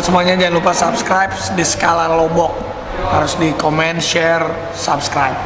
Buat semuanya jangan lupa subscribe di skala Lombok. Harus di komen, share, subscribe.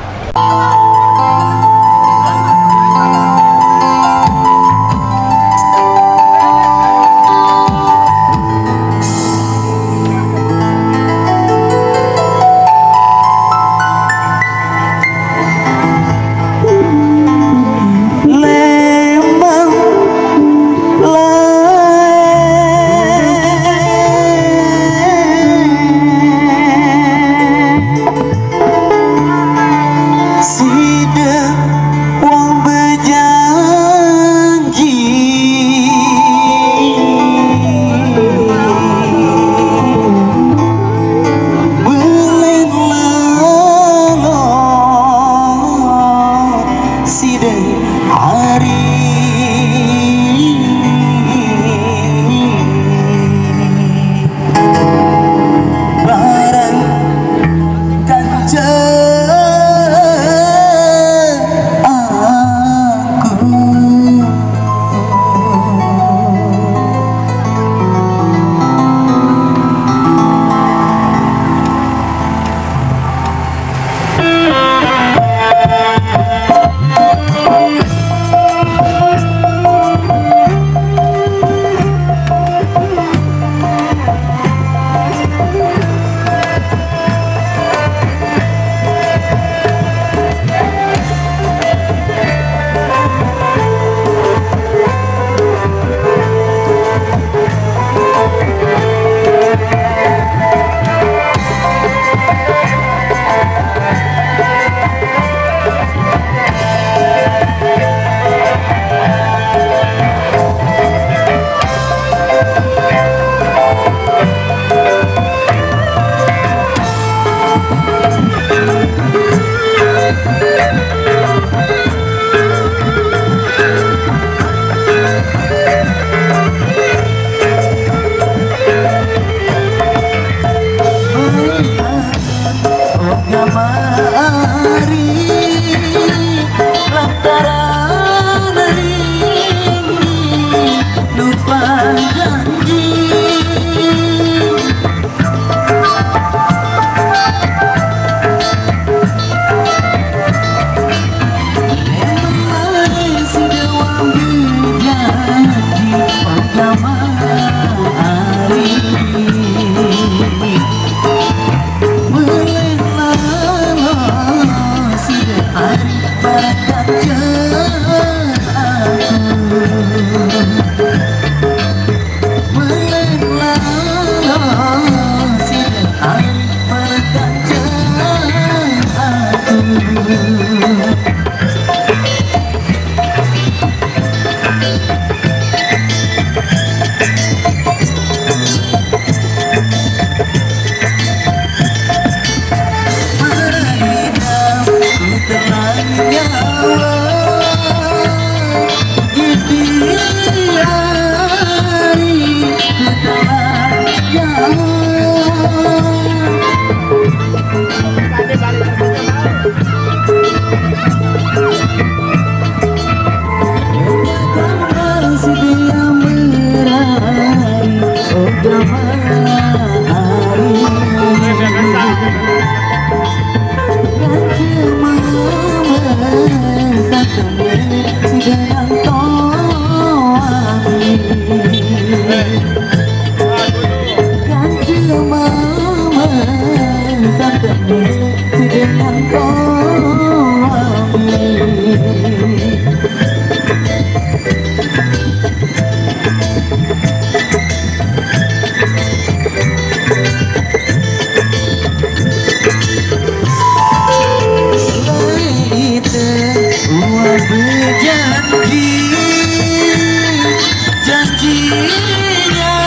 Janjinya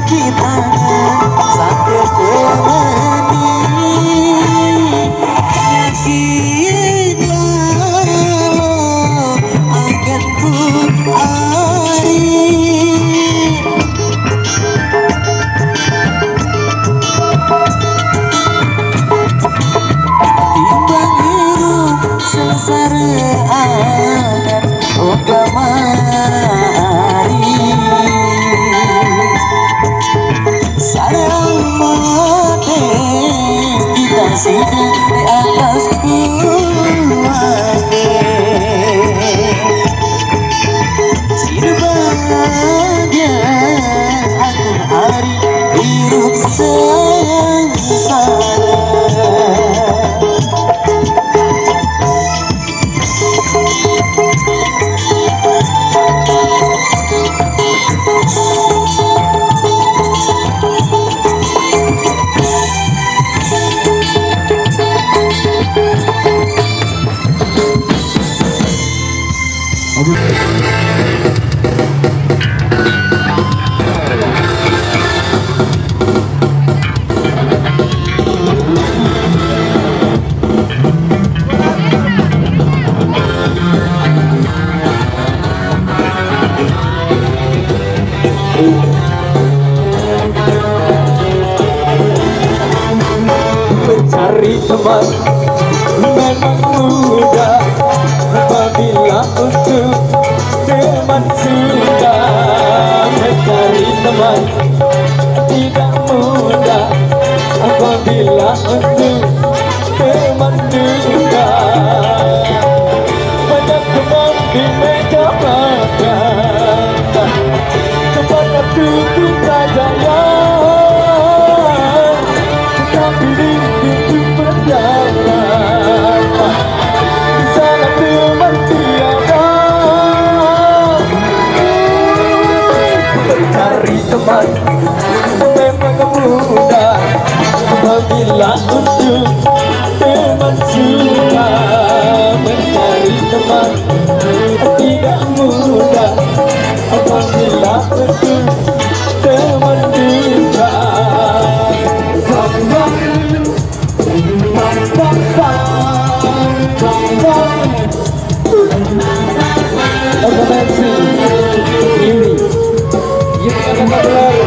kita satu temani yakinlah akan ku hari timbang hidup sengsara akan kamari sarang mati kita sini di atas kuat hidup bahagia aku hari hidup sengsara. Mencari teman memang mudah apabila untuk teman sudah. Mencari teman tidak mudah apabila untuk teman sudah. Banyak teman di meja makan tempat waktu kita jalan, tetapi di pintu perjalanan di sana teman tiada. Mencari teman memang mudah apabila untuk teman sudah. Mencari teman tidak mudah apabila untuk teman sudah. Iring akan berlari.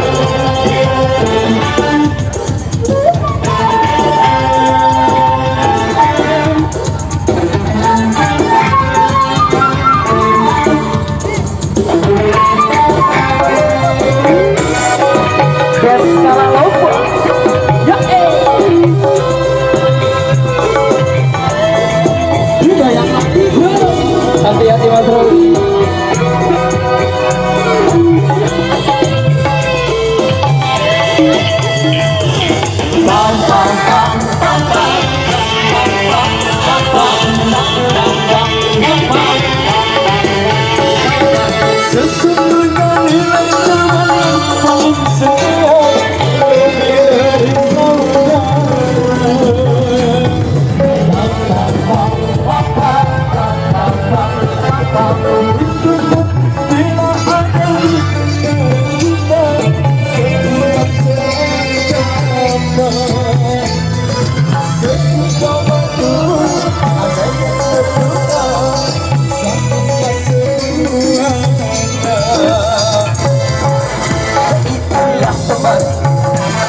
Skala Lombok. Ya hati-hati Mas Roy. Sesungguhnya nilai teman yang paling setia lebih dari saudara. Itu tidak akan kita sesuatu waktu ada yang terluka sampai semua. Itulah teman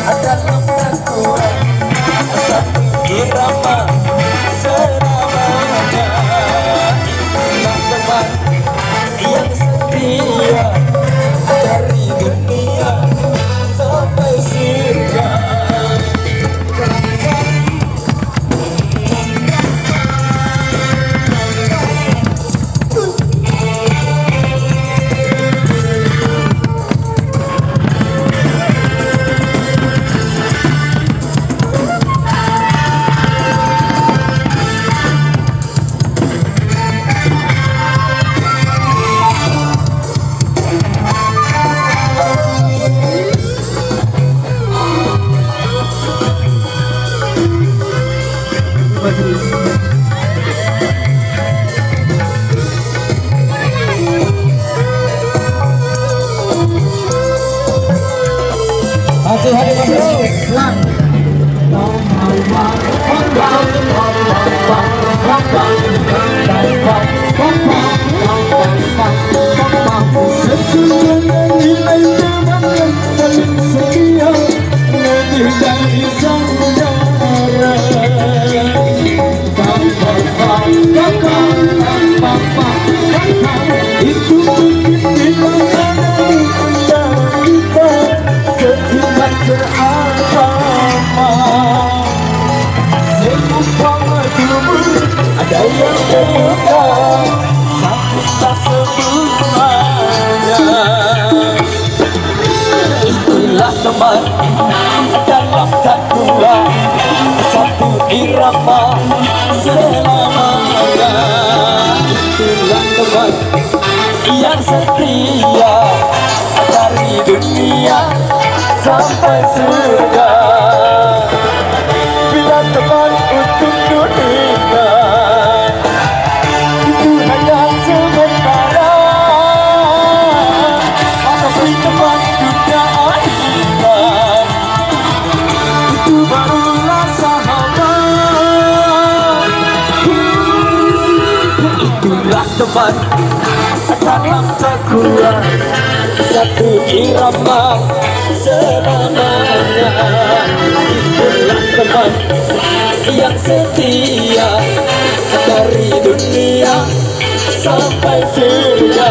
adalah peraturan satu irama selamanya. Itulah teman yang setia dari dunia sampai surga. Masih hadir Mas Bro. Lang. Itu mungkin di mana kita setiap beragama, semuanya timur ada yang terluka, sakit tak semuanya. Itulah teman dalam satu irama selamanya. Itulah teman yang setia dari dunia sampai surga. Bila teman untuk dunia itu hanya sementara, maka beri teman dunia akhirat, itu barulah sahabat. Itulah teman dalam takuan satu irama selamanya. Itulah teman yang setia dari dunia sampai surga.